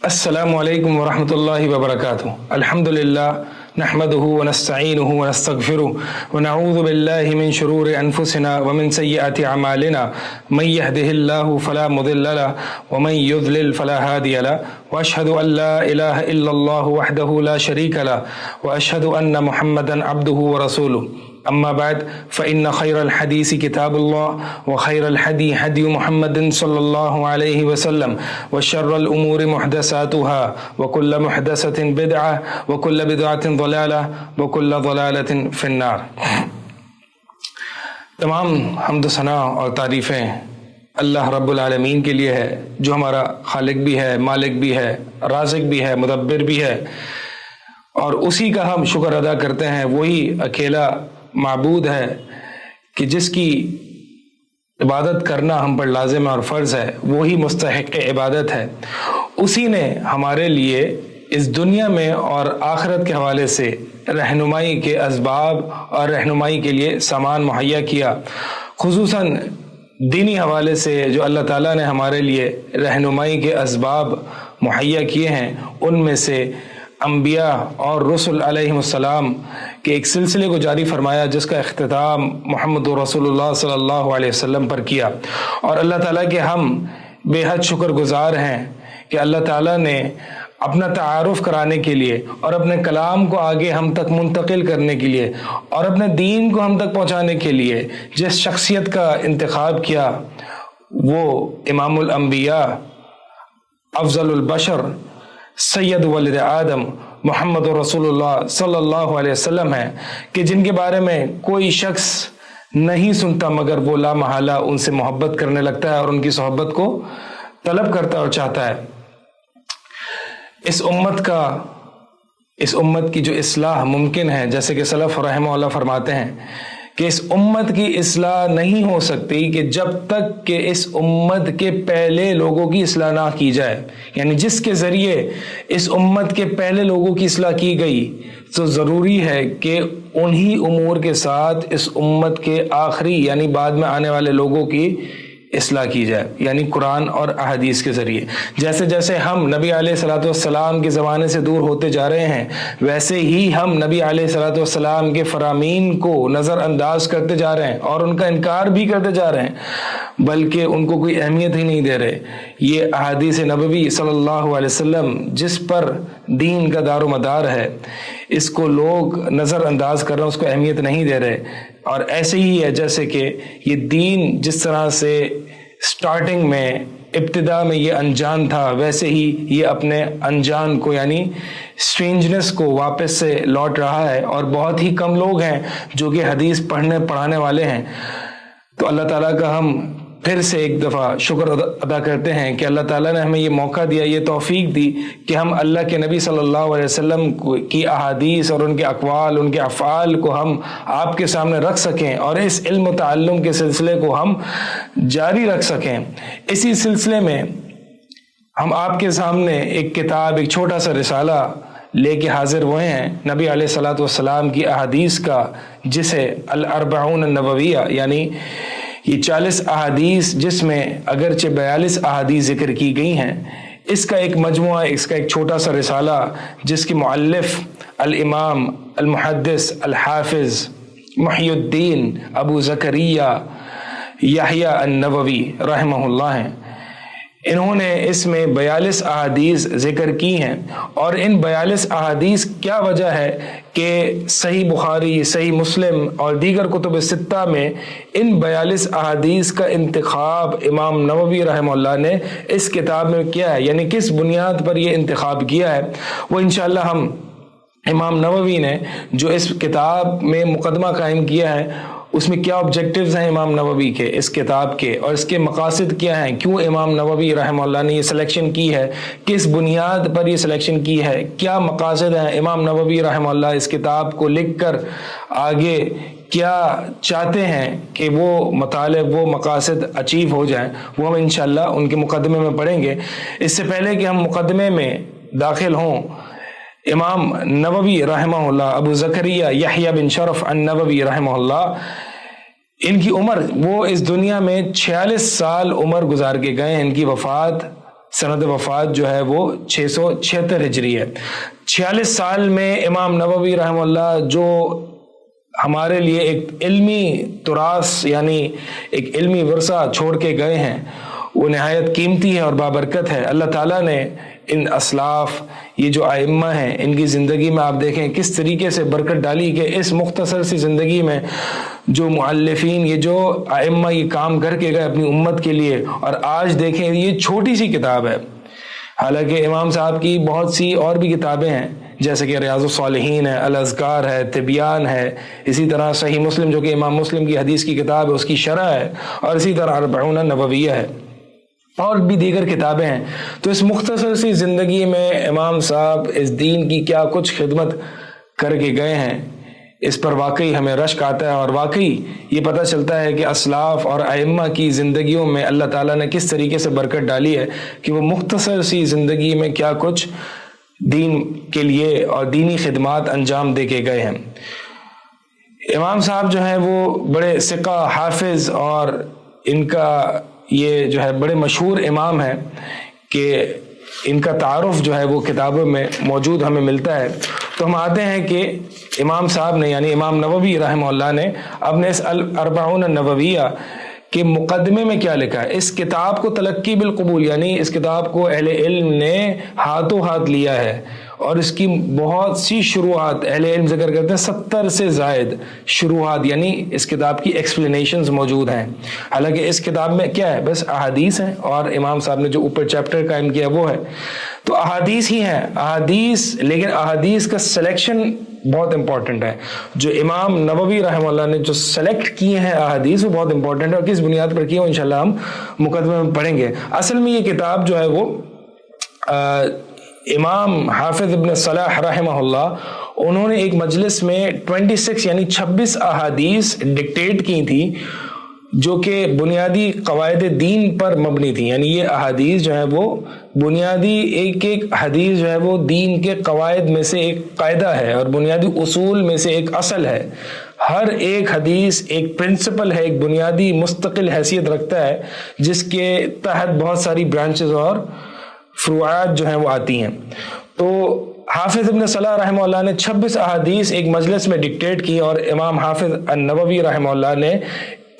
السلام علیکم ورحمۃ اللہ وبرکاتہ۔ الحمد للہ نحمده ونستعینه ونستغفره ونعوذ باللہ من شرور انفسنا ومن سیئات اعمالنا من يهده اللہ فلا مضل له ومن يضلل فلا هادی له واشهد ان لا الہ الا اللہ وحده لا شریک له واشهد ان محمدا عبده ورسوله اما بعد فإن خير الحديث كتاب الله وخير الهدي هدي محمد صلى الله عليه وسلم وشر الأمور محدثاتها وكل محدثة بدعة وكل بدعة ضلالة وكل ضلالة في النار۔ تمام حمد و ثنا اور تعریفیں اللہ رب العالمین کے لیے ہے، جو ہمارا خالق بھی ہے، مالک بھی ہے، رازق بھی ہے، مدبر بھی ہے، اور اسی کا ہم شکر ادا کرتے ہیں۔ وہی اکیلا معبود ہے کہ جس کی عبادت کرنا ہم پر لازم اور فرض ہے، وہی مستحق عبادت ہے۔ اسی نے ہمارے لیے اس دنیا میں اور آخرت کے حوالے سے رہنمائی کے اسباب اور رہنمائی کے لیے سامان مہیا کیا۔ خصوصاً دینی حوالے سے جو اللہ تعالیٰ نے ہمارے لیے رہنمائی کے اسباب مہیا کیے ہیں، ان میں سے انبیاء اور رسل علیہ السلام کے ایک سلسلے کو جاری فرمایا، جس کا اختتام محمد رسول اللہ صلی اللہ علیہ وسلم پر کیا۔ اور اللہ تعالیٰ کے ہم بے حد شکر گزار ہیں کہ اللہ تعالیٰ نے اپنا تعارف کرانے کے لیے اور اپنے کلام کو آگے ہم تک منتقل کرنے کے لیے اور اپنے دین کو ہم تک پہنچانے کے لیے جس شخصیت کا انتخاب کیا، وہ امام الانبیاء، افضل البشر، سید ولد آدم محمد رسول اللہ صلی اللہ علیہ وسلم ہے، کہ جن کے بارے میں کوئی شخص نہیں سنتا مگر وہ لا محالہ ان سے محبت کرنے لگتا ہے اور ان کی صحبت کو طلب کرتا اور چاہتا ہے۔ اس امت کی جو اصلاح ممکن ہے، جیسے کہ سلف رحمہ اللہ فرماتے ہیں کہ اس امت کی اصلاح نہیں ہو سکتی کہ جب تک کہ اس امت کے پہلے لوگوں کی اصلاح نہ کی جائے، یعنی جس کے ذریعے اس امت کے پہلے لوگوں کی اصلاح کی گئی، تو ضروری ہے کہ انہی امور کے ساتھ اس امت کے آخری یعنی بعد میں آنے والے لوگوں کی اصلاح کی جائے، یعنی قرآن اور احادیث کے ذریعے۔ جیسے جیسے ہم نبی علیہ الصلوۃ والسلام کے زمانے سے دور ہوتے جا رہے ہیں، ویسے ہی ہم نبی علیہ الصلوۃ والسلام کے فرامین کو نظر انداز کرتے جا رہے ہیں اور ان کا انکار بھی کرتے جا رہے ہیں، بلکہ ان کو کوئی اہمیت ہی نہیں دے رہے۔ یہ احادیث نبوی صلی اللہ علیہ وسلم جس پر دین کا دار و مدار ہے، اس کو لوگ نظر انداز کر رہے ہیں، اس کو اہمیت نہیں دے رہے۔ اور ایسے ہی ہے جیسے کہ یہ دین جس طرح سے سٹارٹنگ میں، ابتدا میں یہ انجان تھا، ویسے ہی یہ اپنے انجان کو یعنی سٹرینجنس کو واپس سے لوٹ رہا ہے، اور بہت ہی کم لوگ ہیں جو کہ حدیث پڑھانے والے ہیں۔ تو اللہ تعالیٰ کا ہم پھر سے ایک دفعہ شکر ادا کرتے ہیں کہ اللہ تعالیٰ نے ہمیں یہ موقع دیا، یہ توفیق دی کہ ہم اللہ کے نبی صلی اللہ علیہ وسلم کی احادیث اور ان کے اقوال، ان کے افعال کو ہم آپ کے سامنے رکھ سکیں اور اس علم و تعلم کے سلسلے کو ہم جاری رکھ سکیں۔ اسی سلسلے میں ہم آپ کے سامنے ایک کتاب، ایک چھوٹا سا رسالہ لے کے حاضر ہوئے ہیں نبی علیہ الصلوۃ والسلام کی احادیث کا، جسے الاربعون النبویہ، یعنی یہ 40 احادیث جس میں اگرچہ 42 احادیث ذکر کی گئی ہیں، اس کا ایک مجموعہ، اس کا ایک چھوٹا سا رسالہ، جس کی مؤلف الامام المحدث الحافظ محی الدین ابو زکریا یحییٰ النووی رحمہ اللہ ہیں۔ انہوں نے اس میں 42 احادیث ذکر کی ہیں، اور ان 42 احادیث کیا وجہ ہے کہ صحیح بخاری، صحیح مسلم اور دیگر کتب ستہ میں ان 42 احادیث کا انتخاب امام نووی رحمہ اللہ نے اس کتاب میں کیا ہے، یعنی کس بنیاد پر یہ انتخاب کیا ہے، وہ انشاءاللہ ہم امام نووی نے جو اس کتاب میں مقدمہ قائم کیا ہے، اس میں کیا آبجیکٹیوز ہیں امام نووی کے اس کتاب کے، اور اس کے مقاصد کیا ہیں، کیوں امام نووی رحمہ اللہ نے یہ سلیکشن کی ہے، کس بنیاد پر یہ سلیکشن کی ہے، کیا مقاصد ہیں امام نووی رحمہ اللہ اس کتاب کو لکھ کر آگے کیا چاہتے ہیں کہ وہ مطالب، وہ مقاصد اچیو ہو جائیں، وہ ہم انشاءاللہ ان کے مقدمے میں پڑھیں گے۔ اس سے پہلے کہ ہم مقدمے میں داخل ہوں، امام نووی رحمہ اللہ، ابو زکریا یحییٰ بن شرف النووی رحمہ اللہ، ان کی عمر، وہ اس دنیا میں 46 سال عمر گزار کے گئے ہیں۔ ان کی وفات سند وفات جو ہے وہ 676 ہجری ہے. 46 سال میں امام نووی رحمہ اللہ جو ہمارے لیے ایک علمی تراث یعنی ایک علمی ورثہ چھوڑ کے گئے ہیں وہ نہایت قیمتی ہے اور بابرکت ہے. اللہ تعالیٰ نے ان اسلاف یہ جو ائمہ ہیں ان کی زندگی میں آپ دیکھیں کس طریقے سے برکت ڈالی کہ اس مختصر سی زندگی میں جو مؤلفین یہ جو ائمہ یہ کام کر کے گئے اپنی امت کے لیے. اور آج دیکھیں یہ چھوٹی سی کتاب ہے، حالانکہ امام صاحب کی بہت سی اور بھی کتابیں ہیں جیسے کہ ریاض الصالحین ہے، الاذکار ہے، تبیان ہے، اسی طرح صحیح مسلم جو کہ امام مسلم کی حدیث کی کتاب ہے اس کی شرح ہے، اور اسی طرح اربعون نوویہ ہے اور بھی دیگر کتابیں ہیں. تو اس مختصر سی زندگی میں امام صاحب اس دین کی کیا کچھ خدمت کر کے گئے ہیں، اس پر واقعی ہمیں رشک آتا ہے اور واقعی یہ پتہ چلتا ہے کہ اسلاف اور ائمہ کی زندگیوں میں اللہ تعالیٰ نے کس طریقے سے برکت ڈالی ہے کہ وہ مختصر سی زندگی میں کیا کچھ دین کے لیے اور دینی خدمات انجام دے کے گئے ہیں. امام صاحب جو ہیں وہ بڑے ثقہ حافظ اور ان کا یہ جو ہے بڑے مشہور امام ہیں کہ ان کا تعارف جو ہے وہ کتابوں میں موجود ہمیں ملتا ہے. تو ہم آتے ہیں کہ امام صاحب نے یعنی امام نووی رحمہ اللہ نے اپنے اس الاربعون نوویہ کہ مقدمے میں کیا لکھا ہے. اس کتاب کو تلقی بالقبول یعنی اس کتاب کو اہل علم نے ہاتھوں ہاتھ لیا ہے اور اس کی بہت سی شروحات اہل علم ذکر کرتے ہیں 70 سے زائد شروحات یعنی اس کتاب کی ایکسپلینیشنز موجود ہیں. حالانکہ اس کتاب میں کیا ہے بس احادیث ہیں اور امام صاحب نے جو اوپر چیپٹر قائم کیا وہ ہے تو احادیث ہی ہیں احادیث، لیکن احادیث کا سلیکشن بہت امپورٹنٹ ہے. جو امام نووی رحمہ اللہ نے جو سلیکٹ کیے ہیں احادیث وہ بہت امپورٹنٹ ہے اور کس بنیاد پر کیے وہ انشاءاللہ ہم مقدمے میں پڑھیں گے. اصل میں یہ کتاب جو ہے وہ امام حافظ ابن صلاح رحمہ اللہ انہوں نے ایک مجلس میں 26 یعنی 26 احادیث ڈکٹیٹ کی تھی جو کہ بنیادی قواعد دین پر مبنی تھی. یعنی یہ احادیث جو ہے وہ بنیادی ایک حدیث جو ہے وہ دین کے قواعد میں سے ایک قاعدہ ہے اور بنیادی اصول میں سے ایک اصل ہے. ہر ایک حدیث ایک پرنسپل ہے، ایک بنیادی مستقل حیثیت رکھتا ہے جس کے تحت بہت ساری برانچز اور فروعات جو ہیں وہ آتی ہیں. تو حافظ ابن صلاح رحمہ اللہ نے 26 احادیث ایک مجلس میں ڈکٹیٹ کی اور امام حافظ النووی رحمہ اللہ نے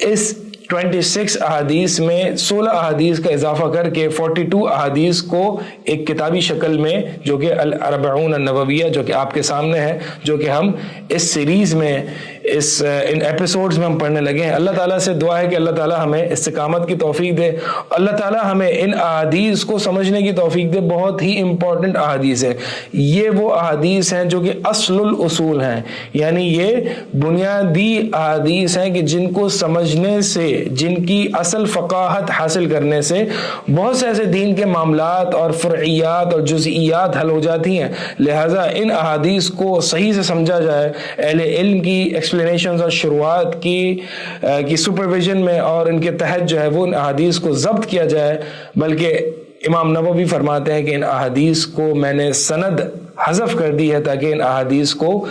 اس 26 احادیث میں 16 احادیث کا اضافہ کر کے 42 احادیث کو ایک کتابی شکل میں جو کہ الاربعون النوویہ جو کہ آپ کے سامنے ہے جو کہ ہم اس سیریز میں ان ایپیسوڈز میں ہم پڑھنے لگے ہیں. اللہ تعالیٰ سے دعا ہے کہ اللہ تعالیٰ ہمیں استقامت کی توفیق دے. اللہ تعالیٰ ہمیں ان احادیث کو سمجھنے کی توفیق دے. بہت ہی امپورٹنٹ احادیث ہے یہ، وہ احادیث ہیں جو کہ اصل الاصول ہیں یعنی یہ بنیادی احادیث ہیں کہ جن کو سمجھنے سے جن کی اصل فقاہت حاصل کرنے سے بہت سے ایسے دین کے معاملات اور فرعیات اور جزئیات حل ہو جاتی ہیں. لہٰذا ان احادیث کو صحیح سے سمجھا جائے، اہل علم کی ایکسپلینیشنز اور شروعات کی سپرویژن میں اور ان کے تحت جو ہے وہ ان احادیث کو ضبط کیا جائے. بلکہ امام نووی فرماتے ہیں کہ ان احادیث کو میں نے سند حذف کر دی ہے تاکہ ان احادیث کو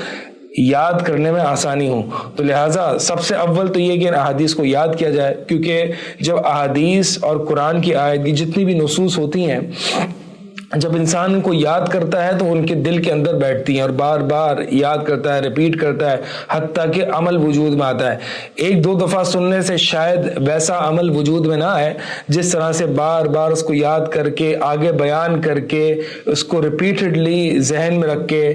یاد کرنے میں آسانی ہو. تو لہٰذا سب سے اول تو یہ کہ ان احادیث کو یاد کیا جائے کیونکہ جب احادیث اور قرآن کی آیت کی جتنی بھی نصوص ہوتی ہیں جب انسان کو یاد کرتا ہے تو ان کے دل کے اندر بیٹھتی ہیں اور بار بار یاد کرتا ہے، ریپیٹ کرتا ہے حتیٰ کہ عمل وجود میں آتا ہے. ایک دو دفعہ سننے سے شاید ویسا عمل وجود میں نہ آئے جس طرح سے بار بار اس کو یاد کر کے آگے بیان کر کے اس کو ریپیٹڈلی ذہن میں رکھ کے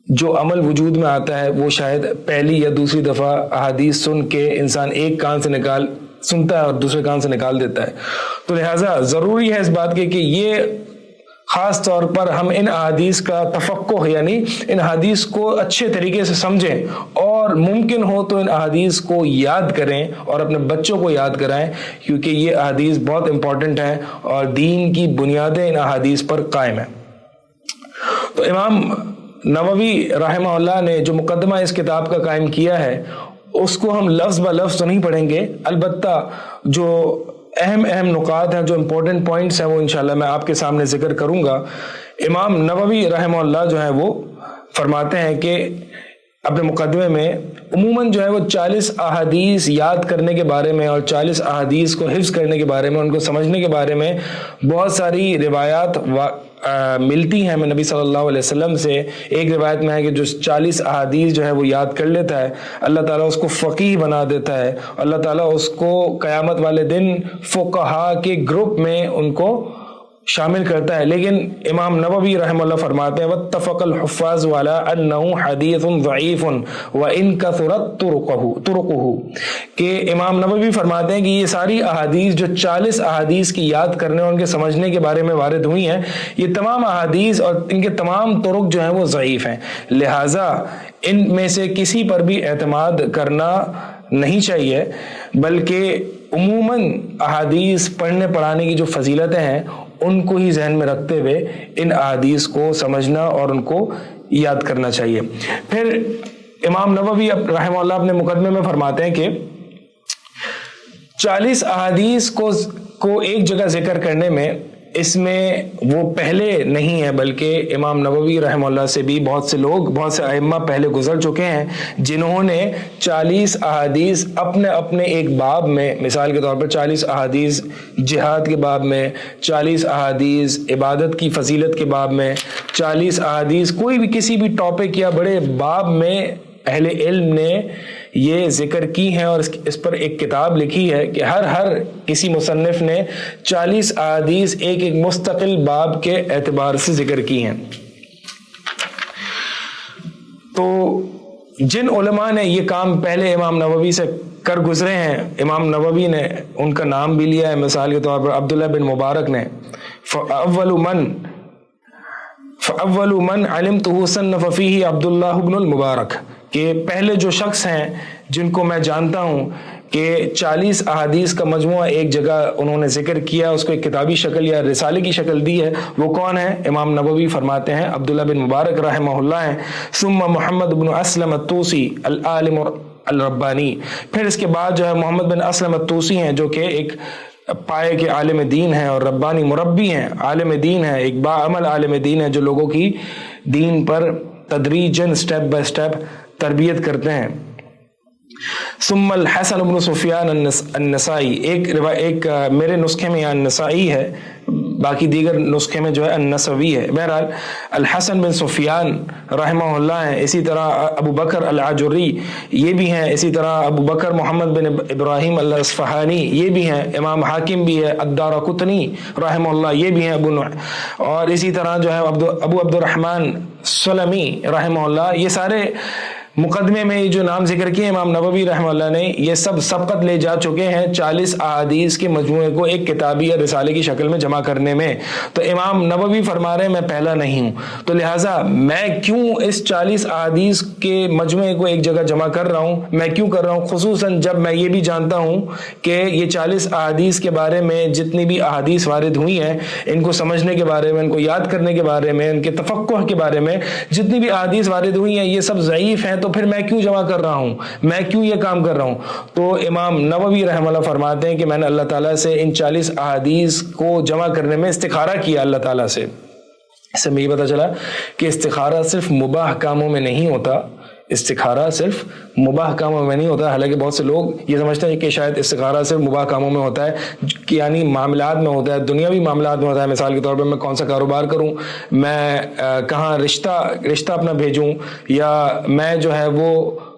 جو عمل وجود میں آتا ہے وہ شاید پہلی یا دوسری دفعہ احادیث سن کے انسان ایک کان سے سنتا ہے اور دوسرے کان سے نکال دیتا ہے. تو لہٰذا ضروری ہے اس بات کے کہ یہ خاص طور پر ہم ان احادیث کا تفقہ یعنی ان احادیث کو اچھے طریقے سے سمجھیں اور ممکن ہو تو ان احادیث کو یاد کریں اور اپنے بچوں کو یاد کرائیں کیونکہ یہ احادیث بہت امپورٹنٹ ہیں اور دین کی بنیادیں ان احادیث پر قائم ہیں. تو امام نووی رحمہ اللہ نے جو مقدمہ اس کتاب کا قائم کیا ہے اس کو ہم لفظ بہ لفظ تو نہیں پڑھیں گے، البتہ جو اہم نکات ہیں جو امپورٹنٹ پوائنٹس ہیں وہ انشاءاللہ میں آپ کے سامنے ذکر کروں گا. امام نووی رحمہ اللہ جو ہے وہ فرماتے ہیں کہ اپنے مقدمے میں عموماً جو ہے وہ 40 احادیث یاد کرنے کے بارے میں اور 40 احادیث کو حفظ کرنے کے بارے میں، ان کو سمجھنے کے بارے میں بہت ساری روایات ملتی ہیں ہمیں نبی صلی اللہ علیہ وسلم سے۔ ایک روایت میں ہے کہ جو 40 احادیث جو ہے وہ یاد کر لیتا ہے، اللہ تعالیٰ اس کو فقیہ بنا دیتا ہے، اللہ تعالیٰ اس کو قیامت والے دن فقہاء کے گروپ میں ان کو شامل کرتا ہے۔ لیکن امام نووی رحمہ اللہ فرماتے ہیں واتفق الحفاظ والا انه حدیث ضعیف وان کثرت طرقه، کہ امام نووی فرماتے ہیں کہ یہ ساری احادیث جو 40 احادیث کی یاد کرنے اور ان کے سمجھنے کے بارے میں وارد ہوئی ہیں، یہ تمام احادیث اور ان کے تمام طرق جو ہیں وہ ضعیف ہیں، لہٰذا ان میں سے کسی پر بھی اعتماد کرنا نہیں چاہیے، بلکہ عموماً احادیث پڑھنے پڑھانے کی جو فضیلتیں ہیں ان کو ہی ذہن میں رکھتے ہوئے ان احادیث کو سمجھنا اور ان کو یاد کرنا چاہیے۔ پھر امام نووی رحمہ اللہ اپنے مقدمے میں فرماتے ہیں کہ 40 احادیث کو ایک جگہ ذکر کرنے میں اس میں وہ پہلے نہیں ہے، بلکہ امام نووی رحمہ اللہ سے بھی بہت سے لوگ، بہت سے ائمہ پہلے گزر چکے ہیں جنہوں نے 40 احادیث اپنے اپنے ایک باب میں، مثال کے طور پر 40 احادیث جہاد کے باب میں، 40 احادیث عبادت کی فضیلت کے باب میں، 40 احادیث کوئی بھی کسی بھی ٹاپک یا بڑے باب میں اہل علم نے یہ ذکر کی ہیں اور اس پر ایک کتاب لکھی ہے کہ ہر کسی مصنف نے 40 احادیث ایک مستقل باب کے اعتبار سے ذکر کی ہیں۔ تو جن علماء نے یہ کام پہلے امام نووی سے کر گزرے ہیں، امام نووی نے ان کا نام بھی لیا ہے، مثال کے طور پر عبداللہ بن مبارک نے فاول من علمته صنف فيه عبداللہ بن المبارک، کہ پہلے جو شخص ہیں جن کو میں جانتا ہوں کہ 40 احادیث کا مجموعہ ایک جگہ انہوں نے ذکر کیا، اس کو ایک کتابی شکل یا رسالے کی شکل دی ہے، وہ کون ہے؟ امام نووی فرماتے ہیں عبداللہ بن مبارک رحمہ اللہ ہیں۔ ثم محمد بن اسلم الطوسی العالم الربانی، پھر اس کے بعد جو ہے محمد بن اسلم الطوسی ہیں جو کہ ایک پائے کے عالم دین ہیں اور ربانی مربی ہیں، عالم دین ہیں، ایک باعمل عالم دین ہے جو لوگوں کی دین پر تدریجاً سٹیپ بائی سٹیپ تربیت کرتے ہیں۔ ثم الحسن بن سفیان النسائی، ایک میرے نسخے میں یہاں النسائی ہے، باقی دیگر نسخے میں جو ہے النسوی ہے، بہرحال الحسن بن سفیان رحمہ اللہ ہیں، اسی طرح ابو بکر العجری یہ بھی ہیں، اسی طرح ابو بکر محمد بن ابراہیم الاصفہانی یہ بھی ہیں، امام حاکم بھی ہے، الدارقطنی رحمہ اللہ یہ بھی ہیں، اور اسی طرح جو ہے ابو عبد الرحمن سلمی رحمہ اللہ، یہ سارے مقدمے میں جو نام ذکر کیے امام نووی رحمہ اللہ نے یہ سب سبقت لے جا چکے ہیں 40 احادیث کے مجموعے کو ایک کتابی یا رسالے کی شکل میں جمع کرنے میں۔ تو امام نووی فرما رہے ہیں میں پہلا نہیں ہوں، تو لہٰذا میں کیوں اس 40 احادیث کے مجموعے کو ایک جگہ جمع کر رہا ہوں، میں کیوں کر رہا ہوں، خصوصاً جب میں یہ بھی جانتا ہوں کہ یہ 40 احادیث کے بارے میں جتنی بھی احادیث وارد ہوئی ہیں ان کو سمجھنے کے بارے میں، ان کو یاد کرنے کے بارے میں، ان کے تفقہ کے بارے میں جتنی بھی احادیث وارد ہوئی ہیں یہ سب ضعیف ہیں، تو پھر میں کیوں جمع کر رہا ہوں، میں کیوں یہ کام کر رہا ہوں؟ تو امام نووی رحمہ اللہ فرماتے ہیں کہ میں نے اللہ تعالیٰ سے ان 40 احادیث کو جمع کرنے میں استخارہ کیا اللہ تعالیٰ سے۔ اس سے میں یہ پتہ چلا کہ استخارہ صرف مباح کاموں میں نہیں ہوتا، استخارہ صرف مباح کاموں میں نہیں ہوتا، حالانکہ بہت سے لوگ یہ سمجھتے ہیں کہ شاید استخارہ صرف مباح کاموں میں ہوتا ہے، یعنی معاملات میں ہوتا ہے، دنیاوی معاملات میں ہوتا ہے، مثال کے طور پر میں کون سا کاروبار کروں، میں کہاں رشتہ اپنا بھیجوں، یا میں جو ہے وہ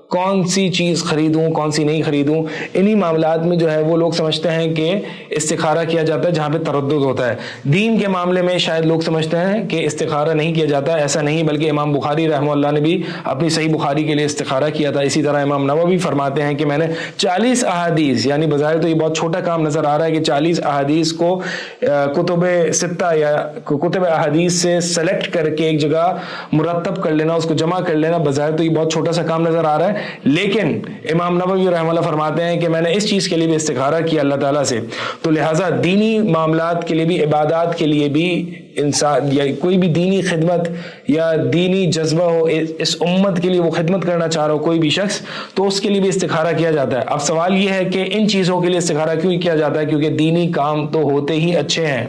کون سی چیز خریدوں کون سی نہیں خریدوں، انہی معاملات میں جو ہے وہ لوگ سمجھتے ہیں کہ استخارہ کیا جاتا ہے جہاں پہ تردد ہوتا ہے۔ دین کے معاملے میں شاید لوگ سمجھتے ہیں کہ استخارہ نہیں کیا جاتا، ایسا نہیں، بلکہ امام بخاری رحمہ اللہ نے بھی اپنی صحیح بخاری کے لیے استخارہ کیا تھا۔ اسی طرح امام نووی فرماتے ہیں کہ میں نے 40 احادیث، یعنی بظاہر تو یہ بہت چھوٹا کام نظر آ رہا ہے کہ 40 احادیث کو کتب ستہ یا کتب احادیث سے سلیکٹ کر کے ایک جگہ مرتب کر لینا، اس کو جمع کر لینا، بظاہر تو یہ بہت چھوٹا سا کام نظر آ رہا ہے، لیکن امام نووی رحمہ اللہ فرماتے ہیں کہ میں نے اس چیز کے لیے بھی استخارہ کیا اللہ تعالیٰ سے، تو لہٰذا دینی معاملات کے لیے بھی، عبادات کے لیے بھی انسان یا کوئی بھی دینی خدمت یا دینی جذبہ ہو، اس امت کے لیے وہ خدمت کرنا چاہ رہا ہو کوئی بھی شخص، تو اس کے لیے بھی استخارہ کیا جاتا ہے۔ اب سوال یہ ہے کہ ان چیزوں کے لیے استخارہ کیوں کیا جاتا ہے؟ کیونکہ دینی کام تو ہوتے ہی اچھے ہیں،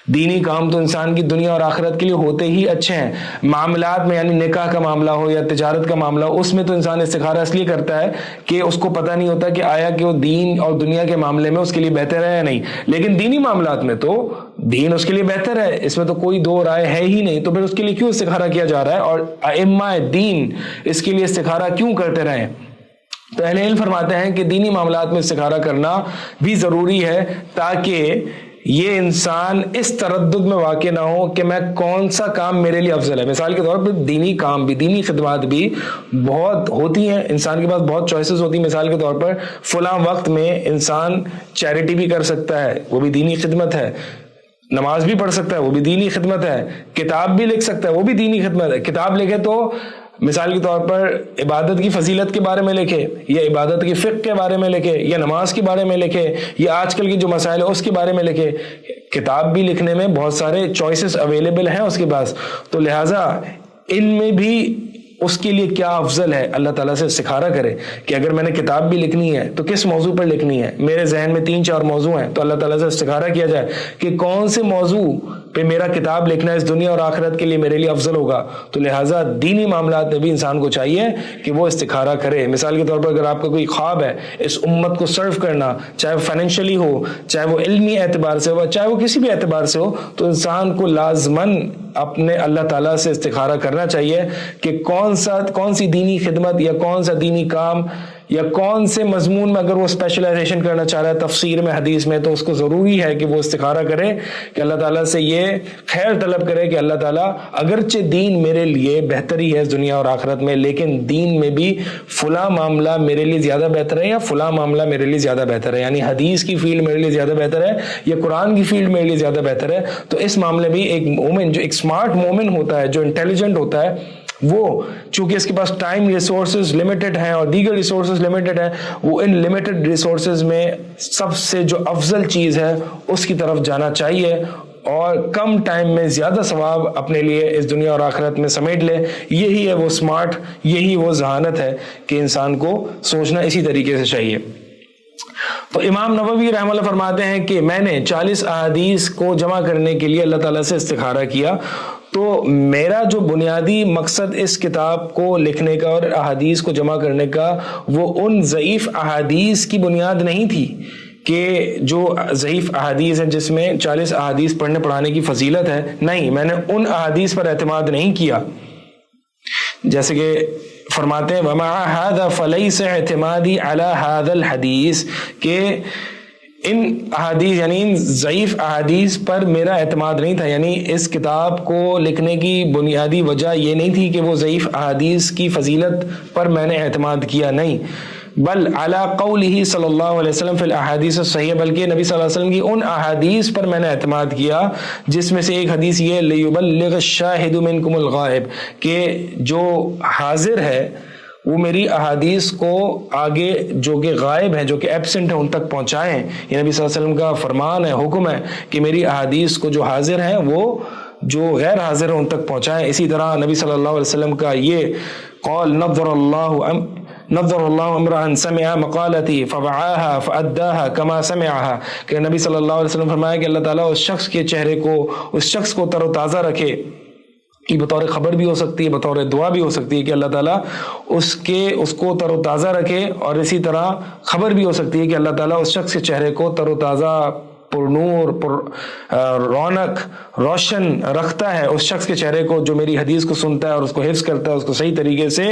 دینی کام تو انسان کی دنیا اور آخرت کے لیے ہوتے ہی اچھے ہیں. معاملات میں یعنی نکاح کا معاملہ ہو یا تجارت کا معاملہ ہو, اس میں تو انسان استخارہ اس لیے کرتا ہے کہ اس کو پتہ نہیں ہوتا کہ آیا کہ وہ دین اور دنیا کے معاملے میں اس کے لیے بہتر ہے یا نہیں. لیکن دینی معاملات میں تو دین اس کے لیے بہتر ہے, اس میں تو کوئی دو رائے ہے ہی نہیں. تو پھر اس کے لیے کیوں استخارہ کیا جا رہا ہے, اور ائمہ دین اس کے لیے استخارہ کیوں کرتے رہے؟ تو اہل علم فرماتے ہیں کہ دینی معاملات میں استخارہ کرنا بھی ضروری ہے تاکہ یہ انسان اس تردد میں واقع نہ ہو کہ میں کون سا کام میرے لیے افضل ہے. مثال کے طور پر دینی کام بھی, دینی خدمات بھی بہت ہوتی ہیں, انسان کے پاس بہت چوائسز ہوتی ہیں. مثال کے طور پر فلاں وقت میں انسان چیریٹی بھی کر سکتا ہے, وہ بھی دینی خدمت ہے. نماز بھی پڑھ سکتا ہے, وہ بھی دینی خدمت ہے. کتاب بھی لکھ سکتا ہے, وہ بھی دینی خدمت ہے. کتاب لکھے تو مثال کے طور پر عبادت کی فضیلت کے بارے میں لکھے, یا عبادت کی فقہ کے بارے میں لکھے, یا نماز کے بارے میں لکھے, یا آج کل کی جو مسائل ہے اس کے بارے میں لکھے. کتاب بھی لکھنے میں بہت سارے چوائسز اویلیبل ہیں اس کے پاس. تو لہٰذا ان میں بھی اس کے لیے کیا افضل ہے, اللہ تعالیٰ سے استخارہ کرے کہ اگر میں نے کتاب بھی لکھنی ہے تو کس موضوع پر لکھنی ہے. میرے ذہن میں 3-4 موضوع ہیں, تو اللہ تعالیٰ سے استخارہ کیا جائے کہ کون سے موضوع پہ میرا کتاب لکھنا اس دنیا اور آخرت کے لیے میرے لیے افضل ہوگا. تو لہٰذا دینی معاملات میں بھی انسان کو چاہیے کہ وہ استخارہ کرے. مثال کے طور پر اگر آپ کا کوئی خواب ہے اس امت کو سرو کرنا, چاہے وہ فائنینشلی ہو, چاہے وہ علمی اعتبار سے ہو, چاہے وہ کسی بھی اعتبار سے ہو, تو انسان کو لازماً اپنے اللہ تعالیٰ سے استخارہ کرنا چاہیے کہ کون سی دینی خدمت یا کون سا دینی کام یا کون سے مضمون میں اگر وہ اسپیشلائزیشن کرنا چاہ رہا ہے تفسیر میں, حدیث میں, تو اس کو ضروری ہے کہ وہ استخارہ کرے کہ اللہ تعالیٰ سے یہ خیر طلب کرے کہ اللہ تعالیٰ اگرچہ دین میرے لیے بہتر ہی ہے اس دنیا اور آخرت میں, لیکن دین میں بھی فلاں معاملہ میرے لیے زیادہ بہتر ہے یا فلاں معاملہ میرے لیے زیادہ بہتر ہے. یعنی حدیث کی فیلڈ میرے لیے زیادہ بہتر ہے یا قرآن کی فیلڈ میرے لیے زیادہ بہتر ہے. تو اس معاملے میں ایک مومن, جو ایک اسمارٹ مومن ہوتا ہے, جو انٹیلیجنٹ ہوتا ہے, وہ چونکہ اس کے پاس ٹائم ریسورسز لمیٹڈ ہیں اور دیگر ریسورسز لمیٹڈ ہیں, وہ ان لمیٹڈ ریسورسز میں سب سے جو افضل چیز ہے اس کی طرف جانا چاہیے اور کم ٹائم میں زیادہ ثواب اپنے لیے اس دنیا اور آخرت میں سمیٹ لے. یہی ہے وہ اسمارٹ, یہی وہ ذہانت ہے کہ انسان کو سوچنا اسی طریقے سے چاہیے. تو امام نووی رحمہ اللہ فرماتے ہیں کہ میں نے 40 احادیث کو جمع کرنے کے لیے اللہ تعالیٰ سے استخارہ کیا. تو میرا جو بنیادی مقصد اس کتاب کو لکھنے کا اور احادیث کو جمع کرنے کا وہ ان ضعیف احادیث کی بنیاد نہیں تھی کہ جو ضعیف احادیث ہیں جس میں 40 احادیث پڑھنے پڑھانے کی فضیلت ہے. نہیں, میں نے ان احادیث پر اعتماد نہیں کیا. جیسے کہ فرماتے ہیں وَمَعَ هَذَا فَلَيْسَ اعْتِمَادِي عَلَى هَذَا الْحَدِيث, کہ ان احادیث یعنی ان ضعیف احادیث پر میرا اعتماد نہیں تھا. یعنی اس کتاب کو لکھنے کی بنیادی وجہ یہ نہیں تھی کہ وہ ضعیف احادیث کی فضیلت پر میں نے اعتماد کیا, نہیں, بل علی قولہ صلی اللہ علیہ وسلم فی الاحادیث الصحیحہ, بلکہ نبی صلی اللہ علیہ وسلم کی ان احادیث پر میں نے اعتماد کیا جس میں سے ایک حدیث یہ لیبلغ الشاہد منکم الغائب, کہ جو حاضر ہے وہ میری احادیث کو آگے جو کہ غائب ہیں, جو کہ ایبسنٹ ہیں, ان تک پہنچائیں. یہ نبی صلی اللہ علیہ وسلم کا فرمان ہے, حکم ہے کہ میری احادیث کو جو حاضر ہیں وہ جو غیر حاضر ہیں ان تک پہنچائیں. اسی طرح نبی صلی اللہ علیہ وسلم کا یہ قول نظر اللہ امرأ سمع مقالتی فوعاها فاداها كما سمعها, کہ نبی صلی اللہ علیہ وسلم فرمایا کہ اللہ تعالیٰ اس شخص کے چہرے کو, اس شخص کو تر و تازہ رکھے. یہ بطور خبر بھی ہو سکتی ہے, بطور دعا بھی ہو سکتی ہے کہ اللہ تعالیٰ اس کو تر و تازہ رکھے, اور اسی طرح خبر بھی ہو سکتی ہے کہ اللہ تعالیٰ اس شخص کے چہرے کو تر و تازہ, پر نور, پر رونق, روشن رکھتا ہے اس شخص کے چہرے کو جو میری حدیث کو سنتا ہے اور اس کو حفظ کرتا ہے, اس کو صحیح طریقے سے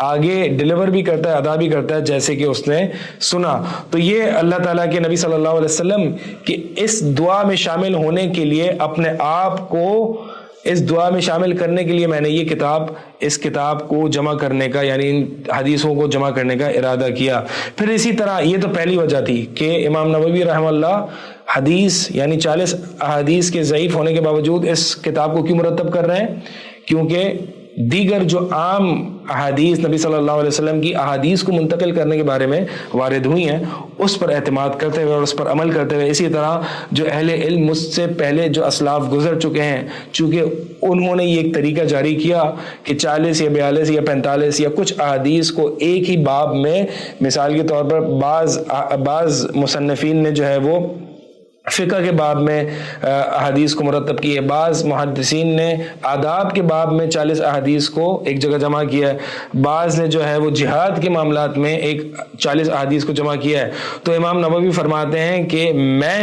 آگے ڈیلیور بھی کرتا ہے, ادا بھی کرتا ہے جیسے کہ اس نے سنا. تو یہ اللہ تعالیٰ کے نبی صلی اللہ علیہ وسلم کی اس دعا میں شامل ہونے کے لیے, اپنے آپ کو اس دعا میں شامل کرنے کے لیے میں نے یہ اس کتاب کو جمع کرنے کا, یعنی ان حدیثوں کو جمع کرنے کا ارادہ کیا. پھر اسی طرح یہ تو پہلی وجہ تھی کہ امام نووی رحمہ اللہ حدیث یعنی 40 احادیث کے ضعیف ہونے کے باوجود اس کتاب کو کیوں مرتب کر رہے ہیں, کیونکہ دیگر جو عام احادیث نبی صلی اللہ علیہ وسلم کی احادیث کو منتقل کرنے کے بارے میں وارد ہوئی ہیں اس پر اعتماد کرتے ہوئے اور اس پر عمل کرتے ہوئے. اسی طرح جو اہل علم مجھ سے پہلے جو اسلاف گزر چکے ہیں, چونکہ انہوں نے یہ ایک طریقہ جاری کیا کہ 40 یا 42 یا 45 یا کچھ احادیث کو ایک ہی باب میں, مثال کے طور پر بعض مصنفین نے جو ہے وہ فقہ کے باب میں احادیث کو مرتب کی ہے، بعض محدثین نے آداب کے باب میں 40 احادیث کو ایک جگہ جمع کیا ہے، بعض نے جو ہے وہ جہاد کے معاملات میں 40 احادیث کو جمع کیا ہے۔ تو امام نووی فرماتے ہیں کہ میں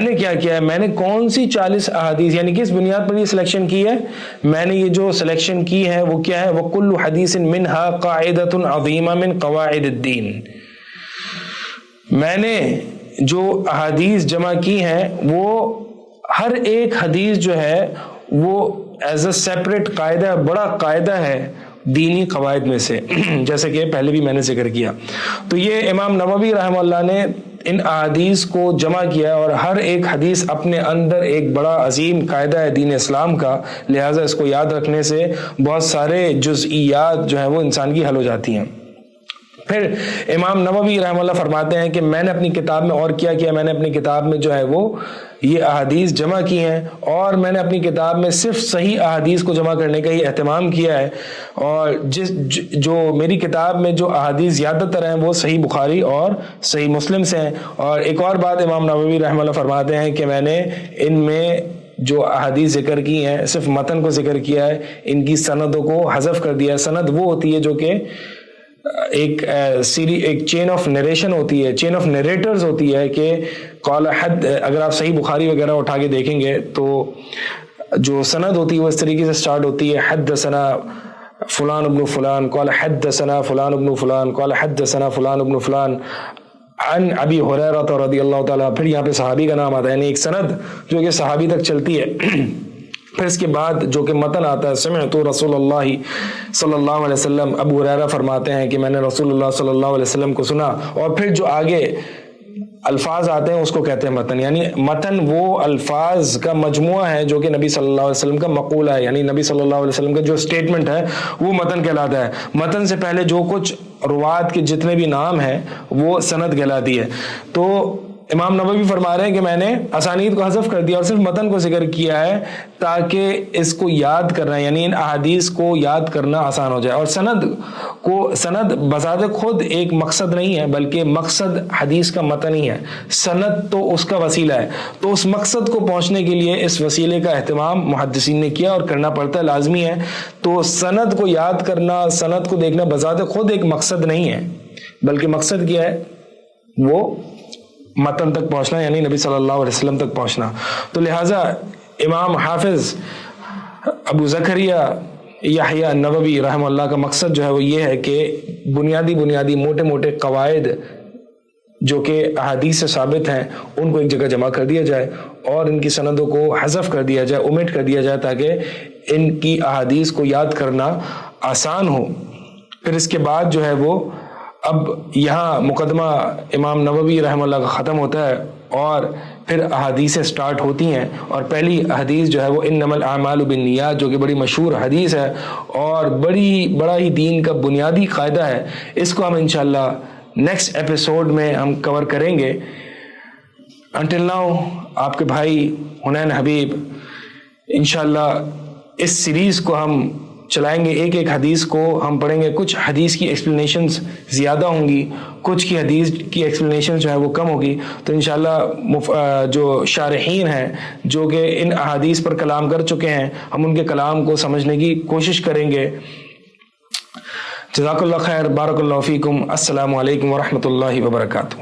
نے کیا کیا ہے، میں نے کون سی 40 احادیث یعنی کس بنیاد پر یہ سلیکشن کی ہے، میں نے یہ جو سلیکشن کی ہے وہ کیا ہے، وَكُلُّ حَدِيثٍ مِّنْهَا قَاعِدَةٌ عَظِيمَةٌ مِّن قَوَاعِدِ الدِّينِ، میں نے جو احادیث جمع کی ہیں وہ ہر ایک حدیث جو ہے وہ ایز اے سیپریٹ قاعدہ، بڑا قاعدہ ہے دینی قواعد میں سے، جیسے کہ پہلے بھی میں نے ذکر کیا۔ تو یہ امام نووی رحمہ اللہ نے ان احادیث کو جمع کیا اور ہر ایک حدیث اپنے اندر ایک بڑا عظیم قاعدہ ہے دین اسلام کا، لہٰذا اس کو یاد رکھنے سے بہت سارے جزئیات جو ہیں وہ انسان کی حل ہو جاتی ہیں۔ پھر امام نووی رحمہ اللہ فرماتے ہیں کہ میں نے اپنی کتاب میں اور کیا کیا، میں نے اپنی کتاب میں جو ہے وہ یہ احادیث جمع کی ہیں، اور میں نے اپنی کتاب میں صرف صحیح احادیث کو جمع کرنے کا ہی اہتمام کیا ہے، اور جو میری کتاب میں جو احادیث زیادہ تر ہیں وہ صحیح بخاری اور صحیح مسلم سے ہیں۔ اور ایک اور بات امام نووی رحمہ اللہ فرماتے ہیں کہ میں نے ان میں جو احادیث ذکر کی ہیں صرف متن کو ذکر کیا ہے، ان کی سندوں کو حذف کر دیا ہے۔ سند وہ ہوتی ہے جو کہ ایک چین آف نریشن ہوتی ہے، چین آف نریٹرز ہوتی ہے، کہ قال حد، اگر آپ صحیح بخاری وغیرہ اٹھا کے دیکھیں گے تو جو سند ہوتی ہے وہ اس طریقے سے سٹارٹ ہوتی ہے، حدثنا فلان ابن فلان قال حدثنا فلان ابن فلان قال حدثنا فلان ابن فلان عن ابی ہریرہ رضی اللہ تعالیٰ، پھر یہاں پہ صحابی کا نام آتا ہے، یعنی ایک سند جو کہ صحابی تک چلتی ہے۔ پھر اس کے بعد جو کہ متن آتا ہے، سمعت رسول اللہ صلی اللہ علیہ وسلم، ابو ہریرہ فرماتے ہیں کہ میں نے رسول اللہ صلی اللہ علیہ وسلم کو سنا، اور پھر جو آگے الفاظ آتے ہیں اس کو کہتے ہیں متن، یعنی متن وہ الفاظ کا مجموعہ ہے جو کہ نبی صلی اللہ علیہ وسلم کا مقولہ ہے، یعنی نبی صلی اللہ علیہ وسلم کا جو اسٹیٹمنٹ ہے وہ متن کہلاتا ہے۔ متن سے پہلے جو کچھ روات کے جتنے بھی نام ہیں وہ سند کہلاتی ہے۔ تو امام نووی فرما رہے ہیں کہ میں نے اسانید کو حذف کر دیا اور صرف متن کو ذکر کیا ہے تاکہ اس کو یاد کرنا، یعنی ان احادیث کو یاد کرنا آسان ہو جائے۔ اور سند بذات خود ایک مقصد نہیں ہے، بلکہ مقصد حدیث کا متن ہی ہے، سند تو اس کا وسیلہ ہے۔ تو اس مقصد کو پہنچنے کے لیے اس وسیلے کا اہتمام محدثین نے کیا اور کرنا پڑتا ہے، لازمی ہے۔ تو سند کو یاد کرنا، سند کو دیکھنا بذات خود ایک مقصد نہیں ہے، بلکہ مقصد کیا ہے، وہ متن تک پہنچنا، یعنی نبی صلی اللہ علیہ وسلم تک پہنچنا۔ تو لہٰذا امام حافظ ابو زکریہ یحییٰ نووی رحمہ اللہ کا مقصد جو ہے وہ یہ ہے کہ بنیادی موٹے موٹے قواعد جو کہ احادیث سے ثابت ہیں ان کو ایک جگہ جمع کر دیا جائے اور ان کی سندوں کو حذف کر دیا جائے، اومٹ کر دیا جائے، تاکہ ان کی احادیث کو یاد کرنا آسان ہو۔ پھر اس کے بعد جو ہے وہ اب یہاں مقدمہ امام نووی رحمہ اللہ کا ختم ہوتا ہے اور پھر احادیثیں سٹارٹ ہوتی ہیں، اور پہلی حدیث جو ہے وہ انما الاعمال بالنیات، جو کہ بڑی مشہور حدیث ہے اور بڑا ہی دین کا بنیادی قاعدہ ہے۔ اس کو ہم انشاءاللہ نیکسٹ ایپیسوڈ میں ہم کور کریں گے۔ انٹل ناؤ آپ کے بھائی حنین حبیب انشاءاللہ اس سیریز کو ہم چلائیں گے، ایک ایک حدیث کو ہم پڑھیں گے۔ کچھ حدیث کی ایکسپلینیشنز زیادہ ہوں گی، کچھ کی حدیث کی ایکسپلینیشن جو ہے وہ کم ہوگی۔ تو انشاءاللہ جو شارحین ہیں جو کہ ان احادیث پر کلام کر چکے ہیں، ہم ان کے کلام کو سمجھنے کی کوشش کریں گے۔ جزاک اللہ خیر، بارک اللہ فیکم، السلام علیکم ورحمۃ اللہ وبرکاتہ۔